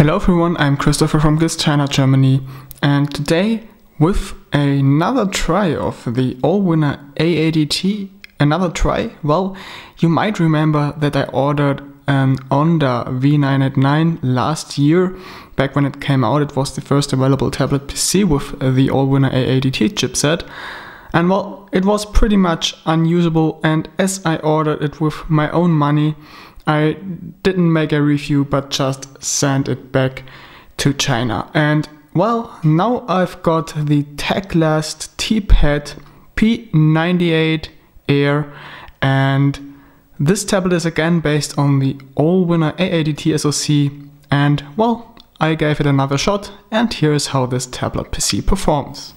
Hello everyone, I'm Christopher from China, Germany, and today with another try of the Allwinner A80T. Another try? Well, you might remember that I ordered an Honda V989 last year. Back when it came out, it was the first available tablet PC with the Allwinner A80T chipset. And well, it was pretty much unusable, and as I ordered it with my own money, I didn't make a review but just sent it back to China. And well, now I've got the Teclast P98 Air, and this tablet is again based on the Allwinner A80T SoC, and well, I gave it another shot, and here's how this tablet PC performs.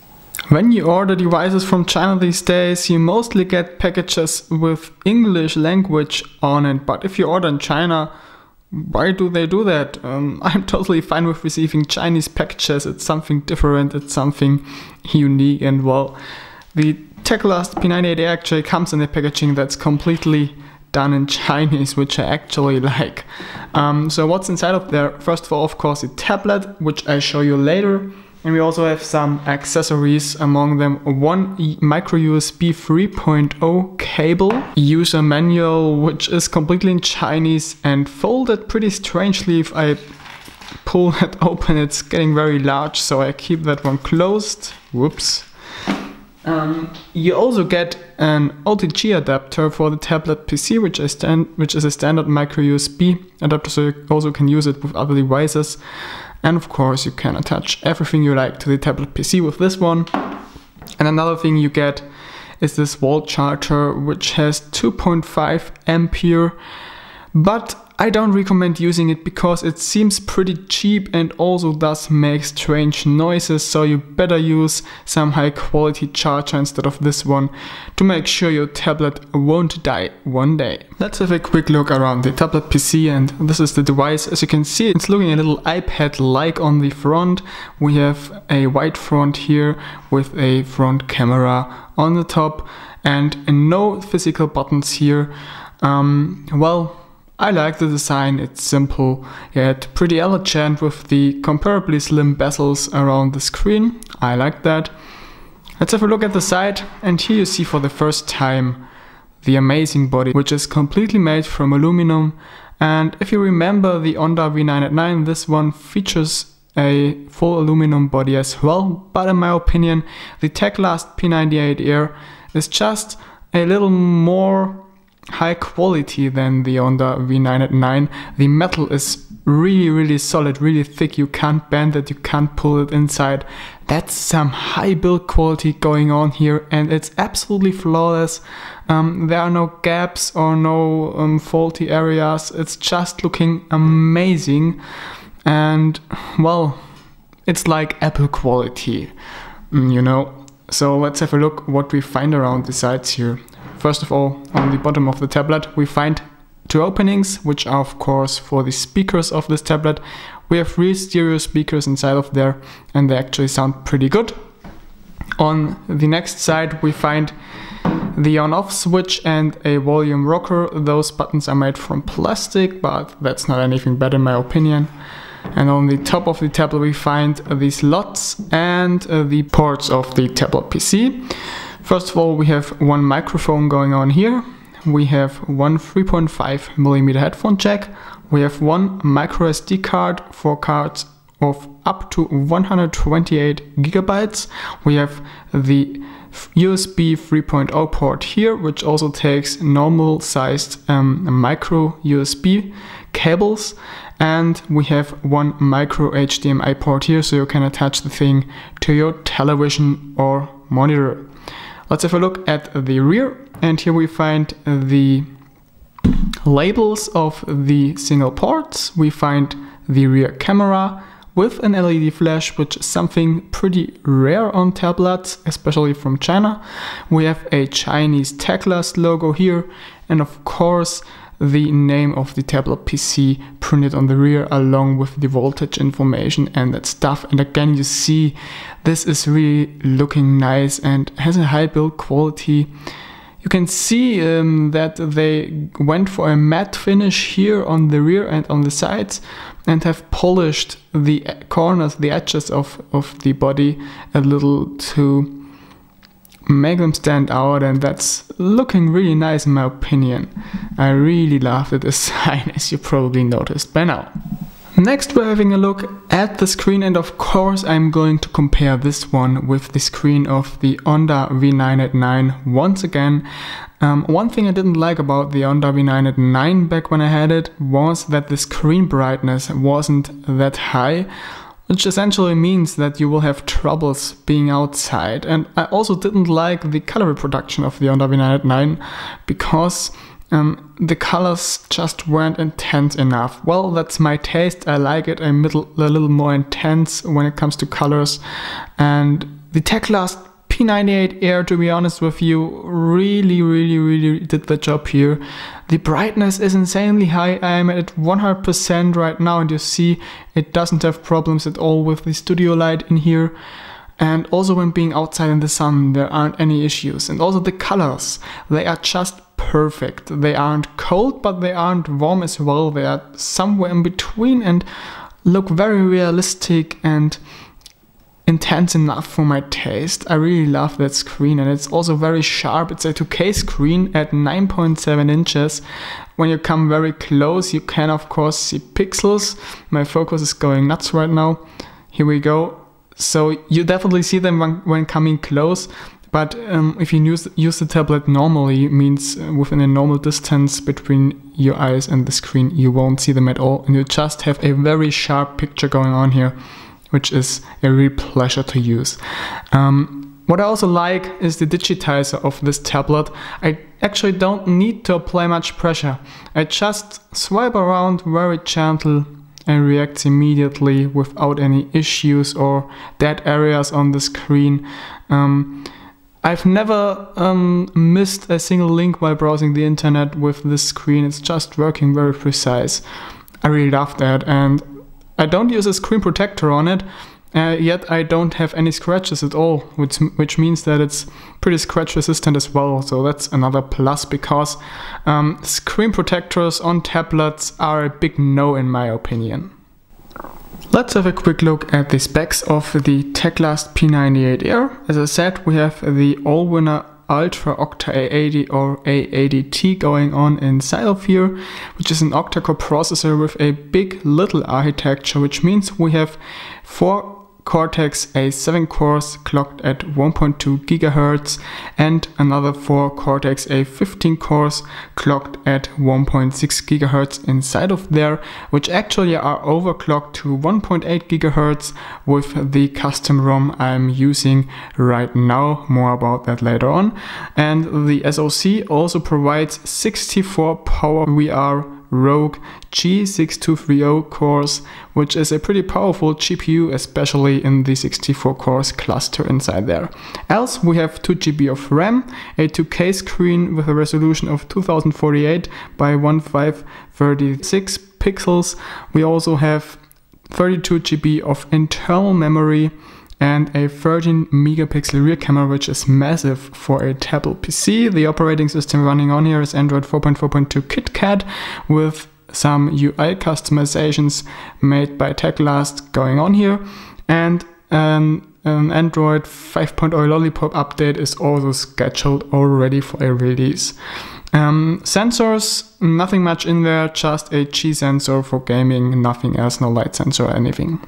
When you order devices from China these days, you mostly get packages with English language on it, but if you order in China, why do they do that? I'm totally fine with receiving Chinese packages. It's something different, it's something unique, and well, the Teclast P98 Air actually comes in a packaging that's completely done in Chinese, which I actually like. So what's inside of there? First of all, of course, the tablet, which I show you later. And we also have some accessories, among them one micro USB 3.0 cable, user manual, which is completely in Chinese and folded pretty strangely. If I pull it open, it's getting very large, so I keep that one closed. Whoops. You also get an OTG adapter for the tablet PC, which is a standard micro USB adapter, so you also can use it with other devices. And of course, you can attach everything you like to the tablet PC with this one. And another thing you get is this wall charger, which has 2.5 ampere, but I don't recommend using it because it seems pretty cheap and also does make strange noises, so you better use some high quality charger instead of this one to make sure your tablet won't die one day. Let's have a quick look around the tablet PC, and this is the device. As you can see, it's looking a little iPad-like on the front. We have a white front here with a front camera on the top and no physical buttons here. Well, I like the design, it's simple yet pretty elegant with the comparably slim bezels around the screen. I like that. Let's have a look at the side, and here you see for the first time the amazing body, which is completely made from aluminum. And if you remember the Honda V989, this one features a full aluminum body as well, but in my opinion the Teclast P98 Air is just a little more high quality than the Honda V989. The metal is really solid, really thick. You can't bend it, you can't pull it inside. That's some high build quality going on here, and it's absolutely flawless. There are no gaps or no faulty areas. It's just looking amazing, and well, it's like Apple quality, you know. So let's have a look what we find around the sides here. First of all, on the bottom of the tablet we find two openings, which are of course for the speakers of this tablet. We have 3 stereo speakers inside of there, and they actually sound pretty good. On the next side we find the on-off switch and a volume rocker. Those buttons are made from plastic, but that's not anything bad in my opinion. And on the top of the tablet we find the slots and the ports of the tablet PC. First of all, we have one microphone going on here. We have one 3.5mm headphone jack. We have one micro SD card for cards of up to 128 gigabytes. We have the USB 3.0 port here, which also takes normal sized micro USB cables. And we have one micro HDMI port here, so you can attach the thing to your television or monitor. Let's have a look at the rear, and here we find the labels of the single ports. We find the rear camera with an LED flash, which is something pretty rare on tablets, especially from China. We have a Chinese Teclast logo here, and of course the name of the tablet PC printed on the rear along with the voltage information and that stuff. And again, you see this is really looking nice and has a high build quality. You can see that they went for a matte finish here on the rear and on the sides, and have polished the corners, the edges of the body a little to make them stand out, and that's looking really nice in my opinion. I really love the design, as you probably noticed by now. Next, we're having a look at the screen, and of course I'm going to compare this one with the screen of the Onda V989 once again. One thing I didn't like about the Onda V989 back when I had it was that the screen brightness wasn't that high, which essentially means that you will have troubles being outside. And I also didn't like the color reproduction of the Onda V989 because the colors just weren't intense enough. Well, that's my taste. I like it a little more intense when it comes to colors. And the Teclast P98 Air, to be honest with you, really did the job here. The brightness is insanely high. I am at 100% right now, and you see it doesn't have problems at all with the studio light in here. And also when being outside in the sun, there aren't any issues. And also the colors, they are just perfect. They aren't cold, but they aren't warm as well. They are somewhere in between and look very realistic and intense enough for my taste. I really love that screen, and it's also very sharp. It's a 2K screen at 9.7 inches. When you come very close, you can of course see pixels. My focus is going nuts right now. Here we go. So you definitely see them when coming close, but if you use the tablet normally, means within a normal distance between your eyes and the screen, you won't see them at all, and you just have a very sharp picture going on here, which is a real pleasure to use. What I also like is the digitizer of this tablet. I actually don't need to apply much pressure. I just swipe around very gentle and reacts immediately without any issues or dead areas on the screen. I've never missed a single link while browsing the internet with this screen. It's just working very precise. I really love that, and I don't use a screen protector on it, yet I don't have any scratches at all, which means that it's pretty scratch resistant as well. So that's another plus, because screen protectors on tablets are a big no in my opinion. Let's have a quick look at the specs of the Teclast P98 Air. As I said, we have the Allwinner Ultra Octa A80 or A80T going on inside of here, which is an octa-core processor with a big little architecture, which means we have 4 Cortex A7 cores clocked at 1.2 GHz and another 4 Cortex A15 cores clocked at 1.6 GHz inside of there, which actually are overclocked to 1.8 GHz with the custom ROM I'm using right now. More about that later on. And the SoC also provides 64 PowerVR Rogue G6230 cores, which is a pretty powerful GPU, especially in the 64 cores cluster inside there. Else we have 2 GB of RAM, a 2K screen with a resolution of 2048 by 1536 pixels. We also have 32 GB of internal memory and a 13 megapixel rear camera, which is massive for a tablet PC. The operating system running on here is Android 4.4.2 KitKat with some UI customizations made by Teclast going on here, and an Android 5.0 Lollipop update is also scheduled already for a release. Sensors, nothing much in there, just a G sensor for gaming, nothing else, no light sensor or anything.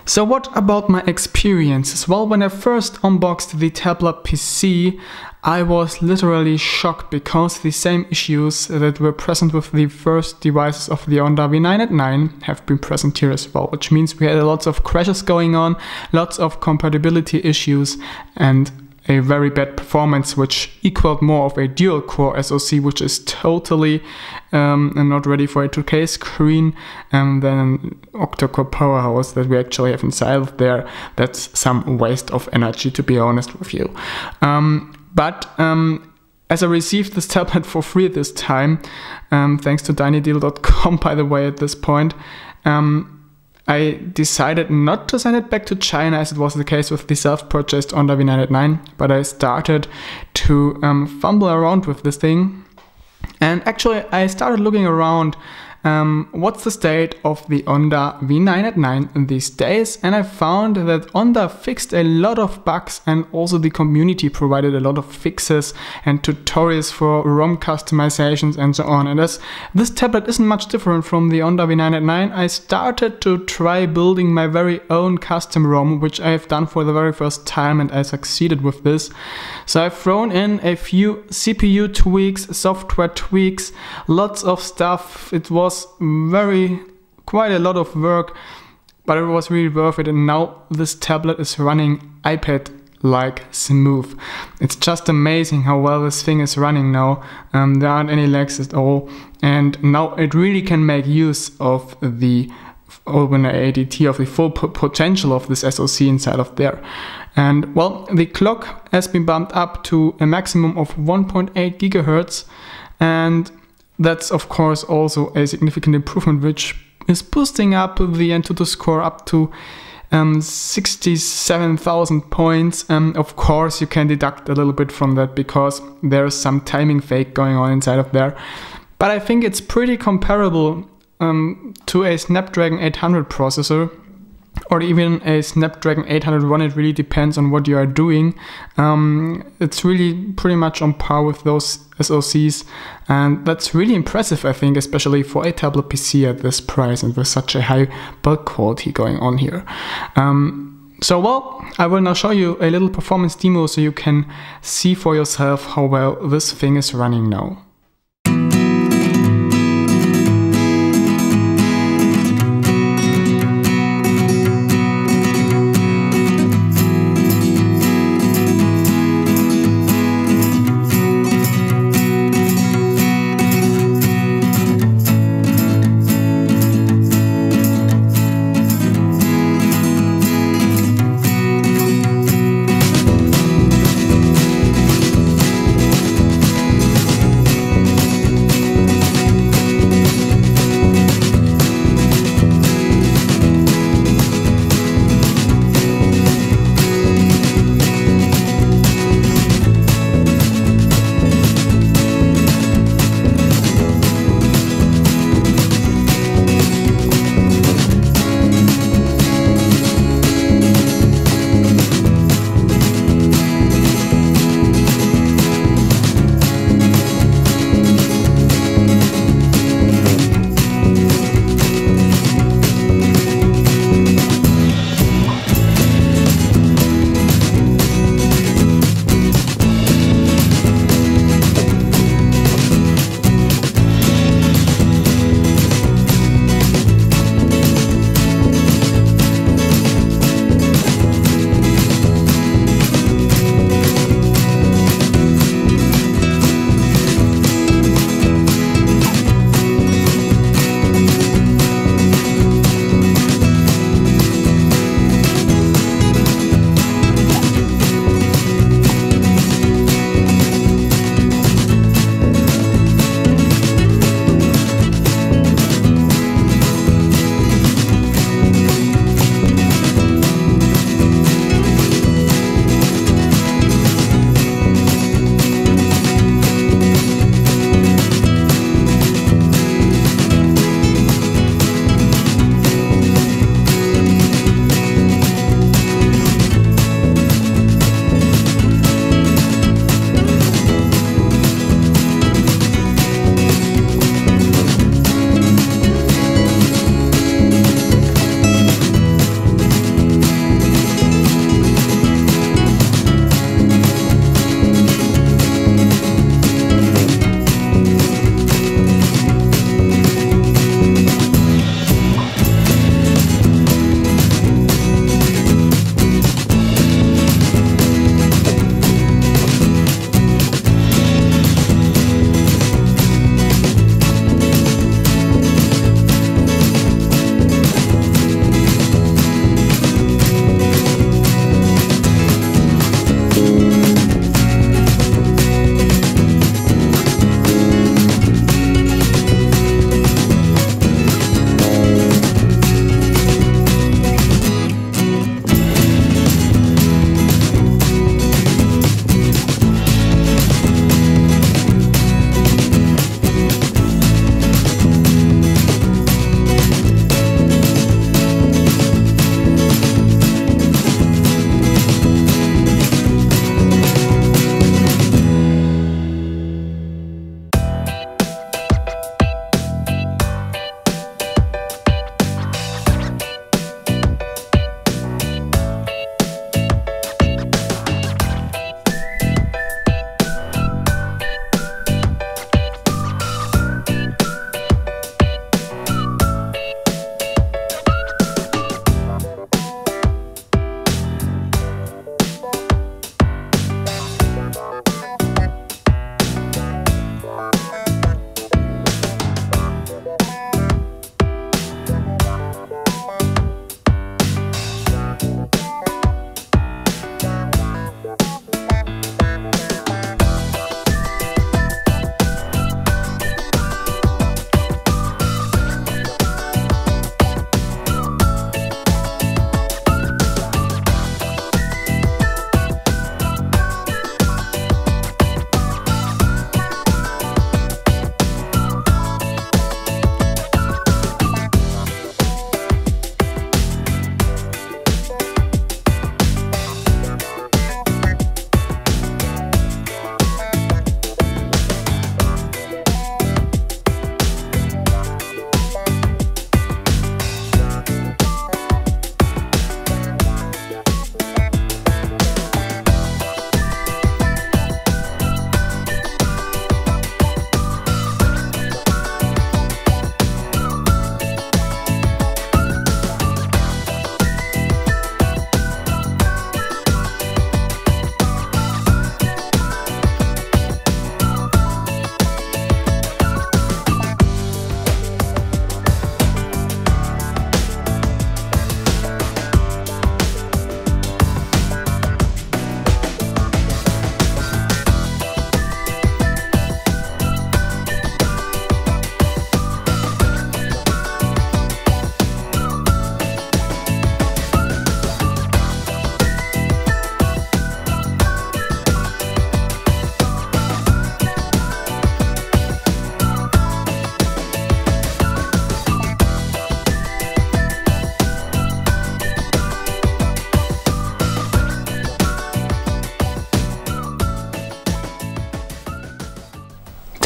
So what about my experiences? Well, when I first unboxed the tablet PC, I was literally shocked because the same issues that were present with the first devices of the Onda V989 have been present here as well, which means we had lots of crashes going on, lots of compatibility issues, and a very bad performance, which equaled more of a dual-core SoC, which is totally not ready for a 2K screen, and then an octa-core powerhouse that we actually have inside of there. That's some waste of energy, to be honest with you. But as I received this tablet for free this time, thanks to tinydeal.com, by the way, at this point, I decided not to send it back to China as it was the case with the self-purchased Allwinner A80T, but I started to fumble around with this thing. And actually I started looking around what's the state of the Onda V989 these days, and I found that Onda fixed a lot of bugs, and also the community provided a lot of fixes and tutorials for ROM customizations and so on. And as this tablet isn't much different from the Onda V989, I started to try building my very own custom ROM, which I have done for the very first time, and I succeeded with this. So I've thrown in a few CPU tweaks, software tweaks, lots of stuff. It was quite a lot of work, but it was really worth it, and now this tablet is running iPad-like smooth. It's just amazing how well this thing is running now. There aren't any lags at all, and now it really can make use of the Allwinner A80T, of the full potential of this SoC inside of there. And well, the clock has been bumped up to a maximum of 1.8 gigahertz, and that's of course also a significant improvement, which is boosting up the Antutu score up to 67,000 points. Of course you can deduct a little bit from that because there's some timing fake going on inside of there, but I think it's pretty comparable to a Snapdragon 800 processor, or even a Snapdragon 801. It really depends on what you are doing. It's really pretty much on par with those SoCs, and that's really impressive, I think, especially for a tablet PC at this price and with such a high build quality going on here. So well, I will now show you a little performance demo so you can see for yourself how well this thing is running now.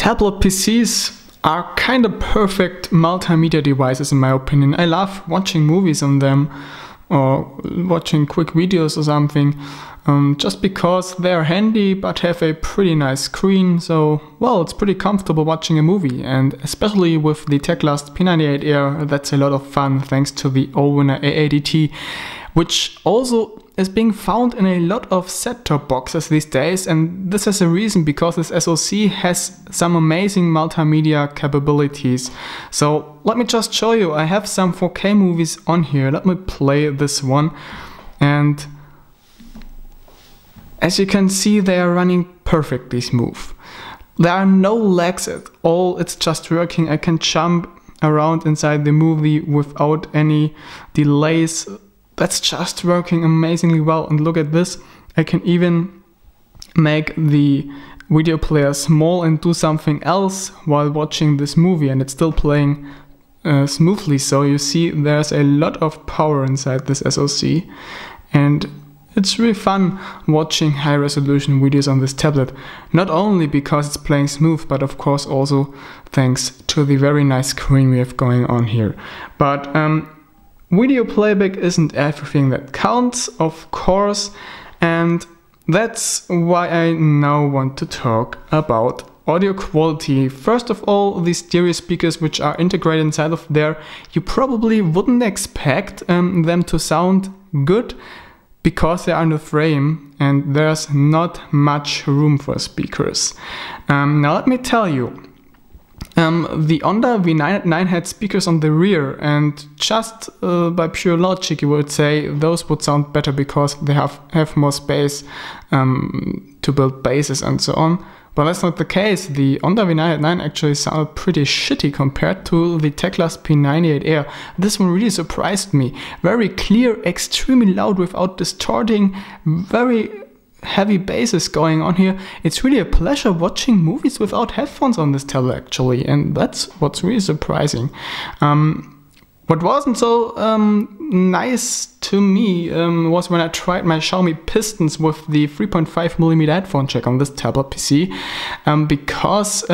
tablet PCs are kind of perfect multimedia devices in my opinion. I love watching movies on them or watching quick videos or something, just because they're handy but have a pretty nice screen, so well, it's pretty comfortable watching a movie, and especially with the Teclast P98 Air, that's a lot of fun thanks to the Allwinner A80T, which also is being found in a lot of set-top boxes these days, and this has a reason, because this SoC has some amazing multimedia capabilities. So let me just show you, I have some 4K movies on here. Let me play this one, and as you can see, they are running perfectly smooth. There are no lags at all, it's just working. I can jump around inside the movie without any delays. That's just working amazingly well, and look at this, I can even make the video player small and do something else while watching this movie, and it's still playing smoothly. So you see there's a lot of power inside this SoC, and it's really fun watching high resolution videos on this tablet, not only because it's playing smooth, but of course also thanks to the very nice screen we have going on here. But video playback isn't everything that counts, of course, and that's why I now want to talk about audio quality. First of all, the stereo speakers which are integrated inside of there, you probably wouldn't expect them to sound good because they are in the frame and there's not much room for speakers. Now let me tell you, the Onda V99 had speakers on the rear, and just by pure logic you would say those would sound better because they have more space to build basses and so on. But that's not the case. The Onda V99 actually sounded pretty shitty compared to the Teclast P98 Air. This one really surprised me. Very clear, extremely loud without distorting, very heavy basses going on here. It's really a pleasure watching movies without headphones on this tablet actually, and that's what's really surprising. What wasn't so nice to me was when I tried my Xiaomi Pistons with the 3.5mm headphone jack on this tablet PC, because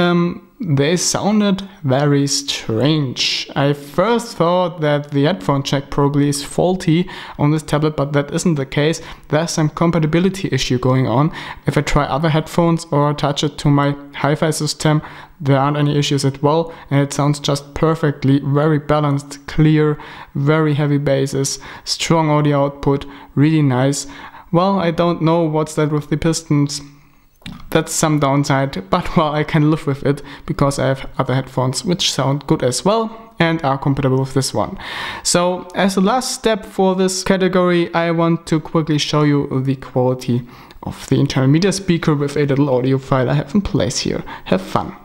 they sounded very strange. I first thought that the headphone jack probably is faulty on this tablet, but that isn't the case. There's some compatibility issue going on. If I try other headphones or attach it to my hi-fi system, there aren't any issues at all, and it sounds just perfectly, very balanced, clear, very heavy basses, strong audio output, really nice. Well, I don't know what's that with the Pistons. That's some downside, but well, I can live with it because I have other headphones which sound good as well and are compatible with this one. So as the last step for this category, I want to quickly show you the quality of the internal media speaker with a little audio file I have in place here. Have fun.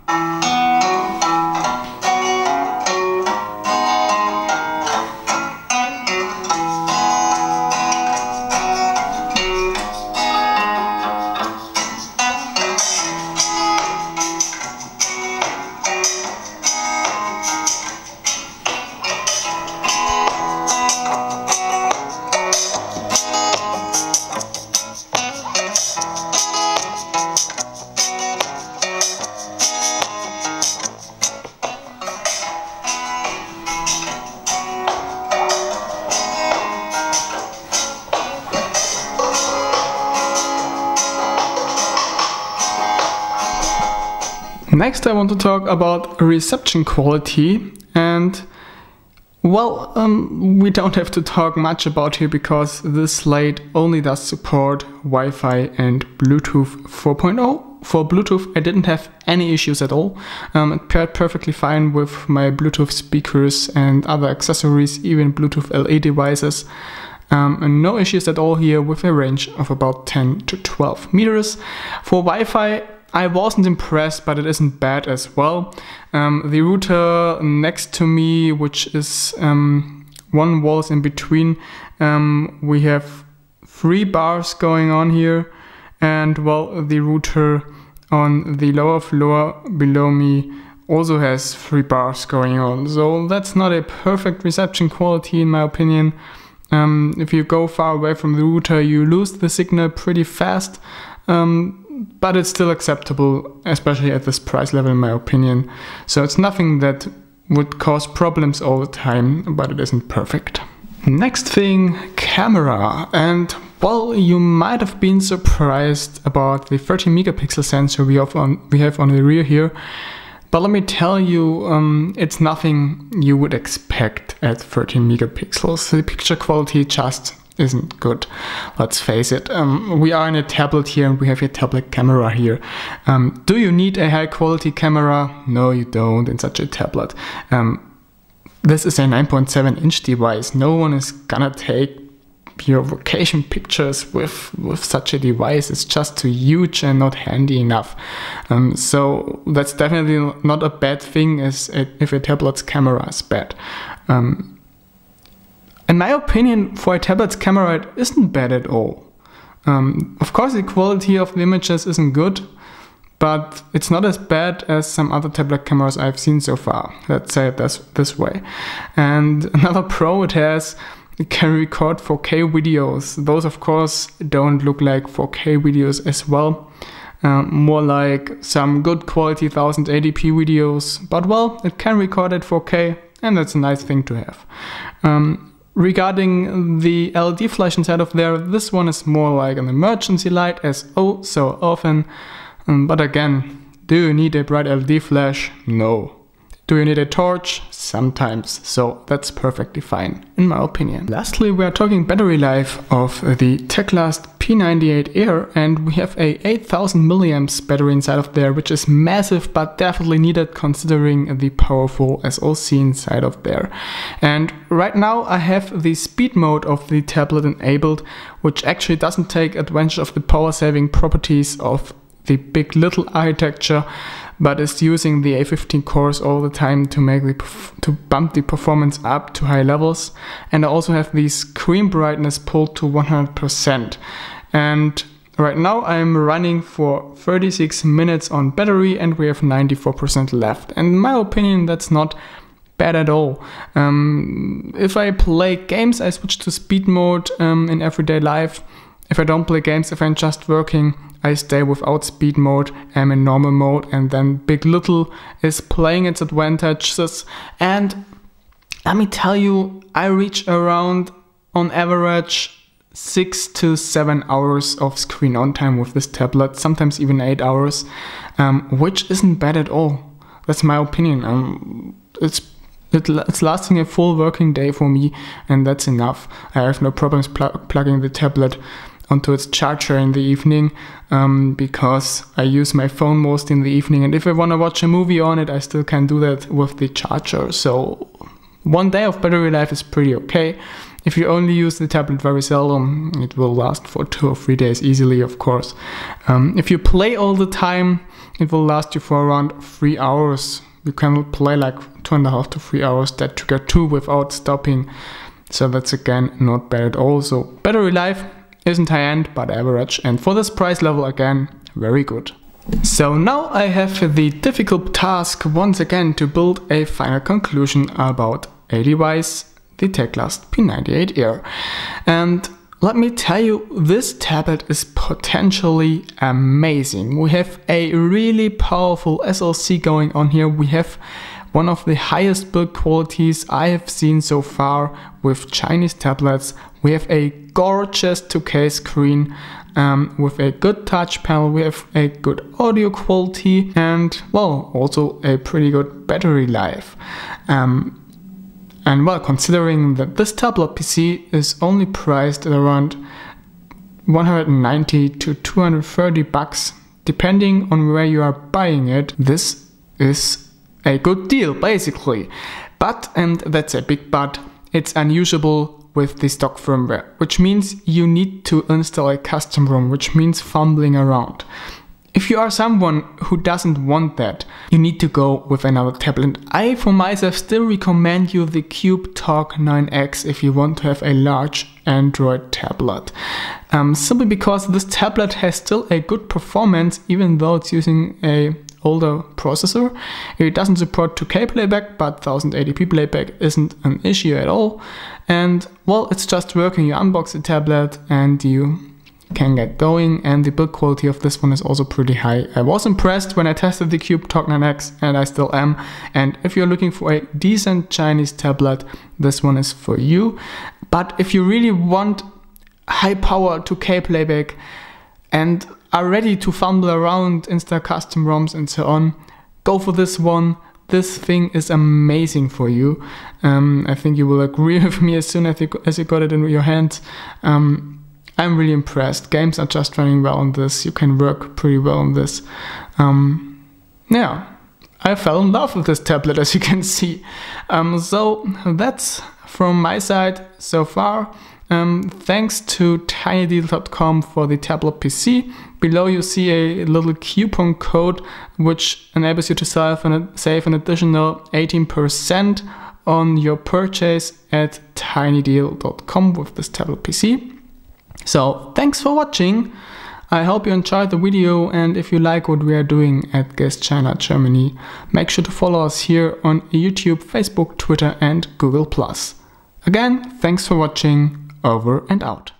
Next I want to talk about reception quality, and well, we don't have to talk much about here because this slate only does support Wi-Fi and Bluetooth 4.0. For Bluetooth I didn't have any issues at all. It paired perfectly fine with my Bluetooth speakers and other accessories, even Bluetooth LE devices. And no issues at all here with a range of about 10 to 12 meters. For Wi-Fi I wasn't impressed, but it isn't bad as well. The router next to me, which is one wall in between, we have 3 bars going on here, and well, the router on the lower floor below me also has 3 bars going on. So that's not a perfect reception quality in my opinion. If you go far away from the router, you lose the signal pretty fast. but it's still acceptable, especially at this price level in my opinion. So it's nothing that would cause problems all the time, but it isn't perfect. Next thing, camera. And well, you might have been surprised about the 13 megapixel sensor we have on the rear here. But let me tell you, it's nothing you would expect at 13 megapixels. The picture quality just isn't good, let's face it. We are in a tablet here and we have a tablet camera here. Do you need a high quality camera? No, you don't in such a tablet. This is a 9.7 inch device. No one is gonna take your vacation pictures with such a device. It's just too huge and not handy enough. So that's definitely not a bad thing if a tablet's camera is bad. In my opinion, for a tablet's camera, it isn't bad at all. Of course, the quality of the images isn't good, but it's not as bad as some other tablet cameras I've seen so far. Let's say it this way. And another pro it has, it can record 4K videos. Those, of course, don't look like 4K videos as well. More like some good quality 1080p videos. But well, it can record at 4K, and that's a nice thing to have. Regarding the LED flash inside of there, this one is more like an emergency light, as oh so often. But again, do you need a bright LED flash? No. Do you need a torch? Sometimes. So that's perfectly fine, in my opinion. Lastly, we are talking battery life of the Teclast P98 Air, and we have a 8000 milliamps battery inside of there, which is massive, but definitely needed considering the powerful SoC inside of there. And right now I have the speed mode of the tablet enabled, which actually doesn't take advantage of the power saving properties of the big little architecture, but is using the A15 cores all the time to bump the performance up to high levels. And I also have the screen brightness pulled to 100%. And right now I'm running for 36 minutes on battery and we have 94% left. And in my opinion, that's not bad at all. If I play games, I switch to speed mode in everyday life. If I don't play games, if I'm just working, I stay without speed mode, I'm in normal mode, and then Big Little is playing its advantages. And let me tell you, I reach around, on average, 6 to 7 hours of screen on time with this tablet, sometimes even 8 hours, which isn't bad at all. That's my opinion. It's lasting a full working day for me, and that's enough. I have no problems plugging the tablet onto its charger in the evening, because I use my phone most in the evening, and if I want to watch a movie on it, I still can do that with the charger. So one day of battery life is pretty okay. If you only use the tablet very seldom, it will last for 2 or 3 days easily, of course. If you play all the time, it will last you for around 3 hours. You can play like 2.5 to 3 hours, that trigger 2 without stopping. So that's again not bad at all. So battery life isn't high-end, but average, and for this price level, again, very good. So now I have the difficult task once again to build a final conclusion about a device, the Teclast P98 Air. And let me tell you, this tablet is potentially amazing. We have a really powerful SoC going on here. We have one of the highest build qualities I have seen so far with Chinese tablets. We have a gorgeous 2K screen with a good touch panel. We have a good audio quality and, well, also a pretty good battery life. And well, considering that this tablet PC is only priced at around 190 to 230 bucks, depending on where you are buying it, this is a good deal, basically. But, and that's a big but, it's unusable with the stock firmware, which means you need to install a custom ROM, which means fumbling around. If you are someone who doesn't want that, you need to go with another tablet. I, for myself, still recommend you the Cube Talk 9X if you want to have a large Android tablet. Simply because this tablet has still a good performance, even though it's using a older processor. It doesn't support 2K playback, but 1080p playback isn't an issue at all. And well, it's just working. You unbox the tablet and you can get going, and the build quality of this one is also pretty high. I was impressed when I tested the Cube Talk 9X, and I still am. And if you're looking for a decent Chinese tablet, this one is for you. But if you really want high power 2K playback and are ready to fumble around, install custom ROMs and so on, go for this one. This thing is amazing for you. I think you will agree with me as soon as you got it in your hands. I'm really impressed. Games are just running well on this. You can work pretty well on this. Yeah, I fell in love with this tablet, as you can see. So that's from my side so far. Thanks to tinydeal.com for the tablet PC. Below you see a little coupon code which enables you to save an additional 18% on your purchase at tinydeal.com with this tablet PC. So thanks for watching. I hope you enjoyed the video, and if you like what we are doing at Guest China Germany, make sure to follow us here on YouTube, Facebook, Twitter and Google+. Again, thanks for watching. Over and out.